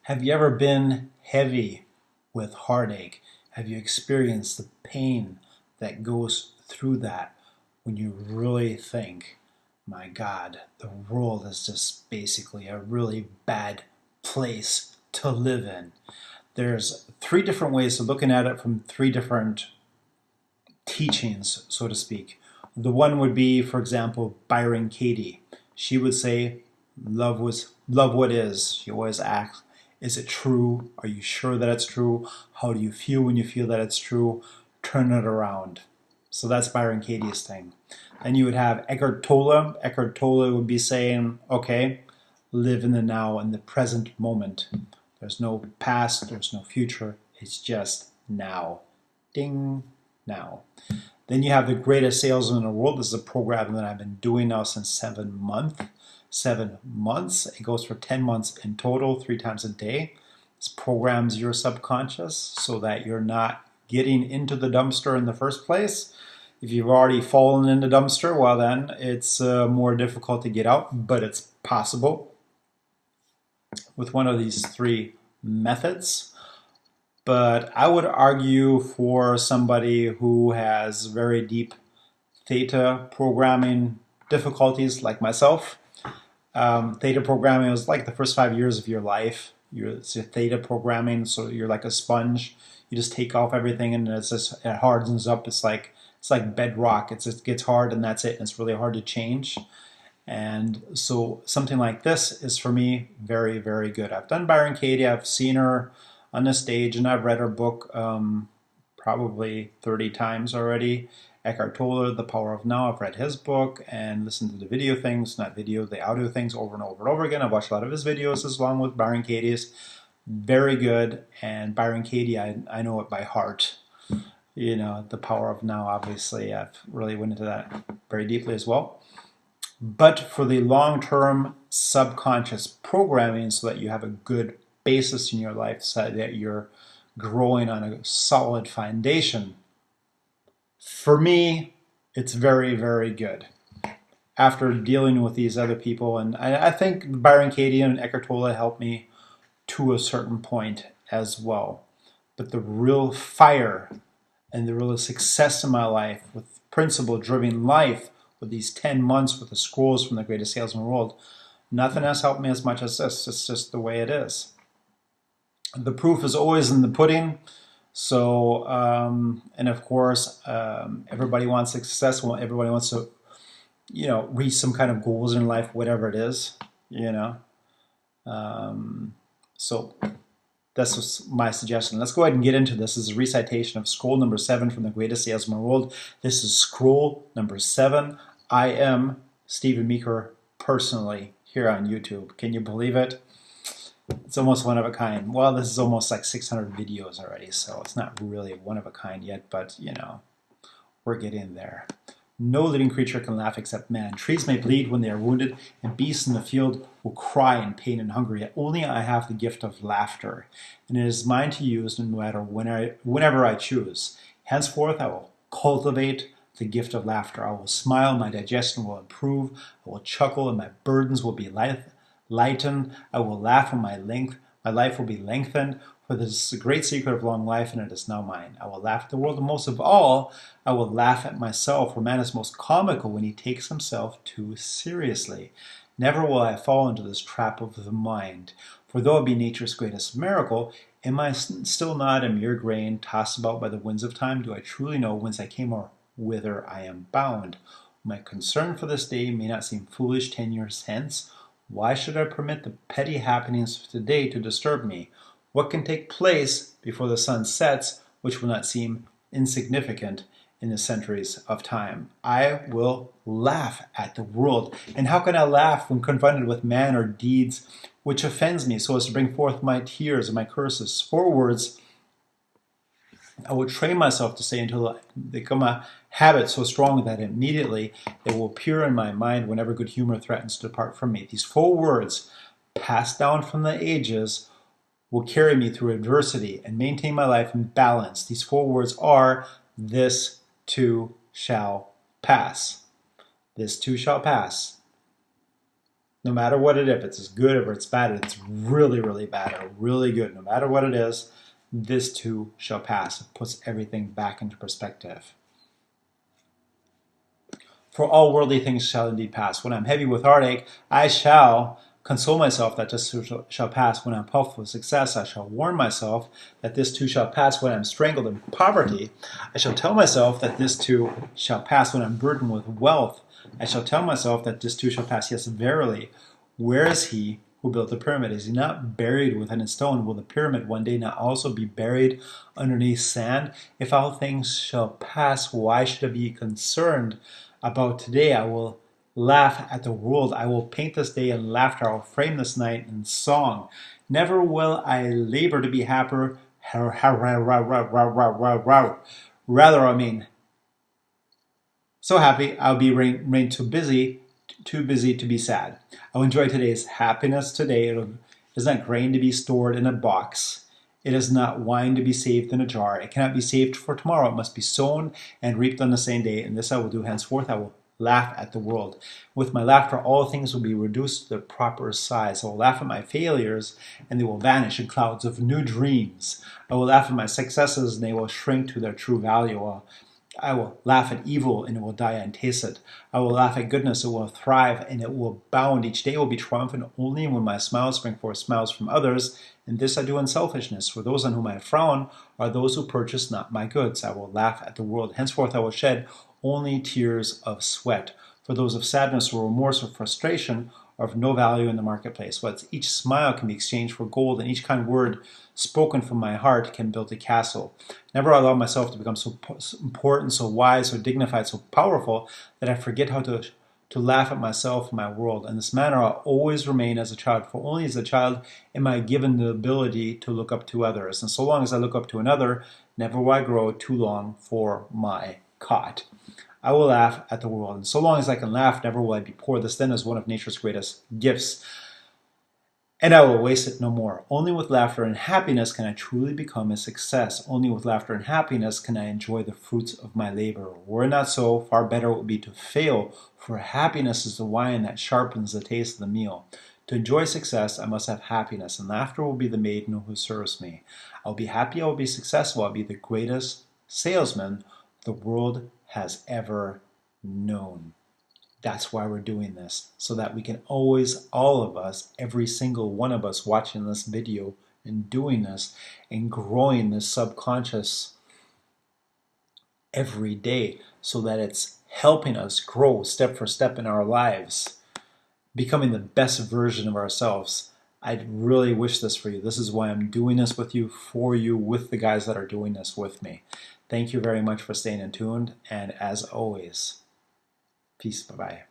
Have you ever been heavy with heartache? Have you experienced the pain that goes through that when you really think, my God, the world is just basically a really bad place to live in? There's three different ways of looking at it from three different teachings, so to speak. The one would be, for example, Byron Katie. She would say, love what is. She always asks, is it true? Are you sure that it's true? How do you feel when you feel that it's true? Turn it around. So that's Byron Katie's thing. Then you would have Eckart Tolle. Eckart Tolle would be saying, okay, live in the now, in the present moment. There's no past, there's no future. It's just now. Ding, now. Then you have the greatest salesman in the world. This is a program that I've been doing now since 7 months. 7 months. It goes for 10 months in total, 3 times a day. This programs your subconscious so that you're not getting into the dumpster in the first place. If you've already fallen in the dumpster, well then it's more difficult to get out, but it's possible with one of these 3 methods. But I would argue for somebody who has very deep Theta programming difficulties like myself. Theta programming is like the first 5 years of your life. It's your Theta programming, so you're like a sponge. You just take off everything and it hardens up. It's like bedrock. It gets hard and that's it. And it's really hard to change. And so something like this is for me very, very good. I've done Byron Katie. I've seen her on the stage, and I've read her book probably 30 times already. Eckart Tolle, The Power of Now. I've read his book and listened to the video things, not video, the audio things over and over and over again. I've watched a lot of his videos as along with Byron Katie's. Very good. And Byron Katie, I know it by heart. You know, The Power of Now, obviously, I've really went into that very deeply as well. But for the long-term subconscious programming so that you have a good basis in your life so that you're growing on a solid foundation, for me, it's very, very good. After dealing with these other people, and I think Byron Katie and Eckart Tolle helped me to a certain point as well. But the real fire and the real success in my life with principle-driven life, with these 10 months with the scrolls from the greatest salesman in the world, nothing has helped me as much as this. It's just the way it is. The proof is always in the pudding. So, and of course, everybody wants success. Everybody wants to, reach some kind of goals in life, whatever it is, So that's was my suggestion. Let's go ahead and get into this. This is a recitation of scroll number 7 from the greatest salesman in the world. This is scroll number 7. I am Stephen Meeker personally here on YouTube. Can you believe it? It's almost one of a kind. Well, this is almost like 600 videos already, so it's not really one of a kind yet, but, we're getting there. No living creature can laugh except man. Trees may bleed when they are wounded, and beasts in the field will cry in pain and hunger, yet only I have the gift of laughter, and it is mine to use no matter whenever I choose. Henceforth I will cultivate the gift of laughter. I will smile, my digestion will improve, I will chuckle, and my burdens will be lightened. I will laugh, and my life will be lengthened, for this is the great secret of long life, and it is now mine. I will laugh at the world, and most of all, I will laugh at myself, for man is most comical when he takes himself too seriously. Never will I fall into this trap of the mind, for though it be nature's greatest miracle, am I still not a mere grain tossed about by the winds of time? Do I truly know whence I came or whither I am bound? My concern for this day may not seem foolish 10 years hence. Why should I permit the petty happenings of today to disturb me? What can take place before the sun sets, which will not seem insignificant in the centuries of time? I will laugh at the world. And how can I laugh when confronted with man or deeds which offends me so as to bring forth my tears and my curses? 4 words I will train myself to say until they become a habit so strong that immediately it will appear in my mind whenever good humor threatens to depart from me. These 4 words, passed down from the ages, will carry me through adversity and maintain my life in balance. These 4 words are, this too shall pass. This too shall pass. No matter what it is, if it's good or it's bad, it's really, really bad or really good. No matter what it is, this too shall pass. It puts everything back into perspective. For all worldly things shall indeed pass. When I'm heavy with heartache, I shall console myself that this too shall pass. When I'm puffed with success, I shall warn myself that this too shall pass. When I'm strangled in poverty, I shall tell myself that this too shall pass. When I'm burdened with wealth, I shall tell myself that this too shall pass. Yes, verily, where is he who built the pyramid? Is he not buried within a stone? Will the pyramid one day not also be buried underneath sand? If all things shall pass, why should I be concerned about today? I will laugh at the world. I will paint this day in laughter. I will frame this night in song. Never will I labor to be happier. Rather, so happy I'll be remain too busy to be sad. I'll enjoy today's happiness today. It is not grain to be stored in a box. It is not wine to be saved in a jar. It cannot be saved for tomorrow. It must be sown and reaped on the same day. And this I will do henceforth. I will laugh at the world. With my laughter, all things will be reduced to their proper size. I will laugh at my failures, and they will vanish in clouds of new dreams. I will laugh at my successes, and they will shrink to their true value. I will laugh at evil, and it will die untasted. I will laugh at goodness, it will thrive, and it will abound. Each day will be triumphant only when my smiles bring forth smiles from others, and this I do in selfishness. For those on whom I frown are those who purchase not my goods. I will laugh at the world. Henceforth I will shed only tears of sweat. For those of sadness or remorse or frustration are of no value in the marketplace. But each smile can be exchanged for gold, and each kind word spoken from my heart can build a castle. Never allow myself to become so important, so wise, so dignified, so powerful that I forget how to laugh at myself and my world. In this manner, I'll always remain as a child, for only as a child am I given the ability to look up to others. And so long as I look up to another, never will I grow too long for my cot. I will laugh at the world, and so long as I can laugh, never will I be poor. This then is one of nature's greatest gifts, and I will waste it no more. Only with laughter and happiness can I truly become a success. Only with laughter and happiness can I enjoy the fruits of my labor. Were it not so, far better it would be to fail, for happiness is the wine that sharpens the taste of the meal. To enjoy success, I must have happiness, and laughter will be the maiden who serves me. I will be happy, I will be successful, I will be the greatest salesman the world has ever known. That's why we're doing this, so that we can always, all of us, every single one of us watching this video and doing this and growing this subconscious every day, so that it's helping us grow step for step in our lives, becoming the best version of ourselves. I really wish this for you. This is why I'm doing this with you, for you, with the guys that are doing this with me. Thank you very much for staying tuned, and as always, peace, bye-bye.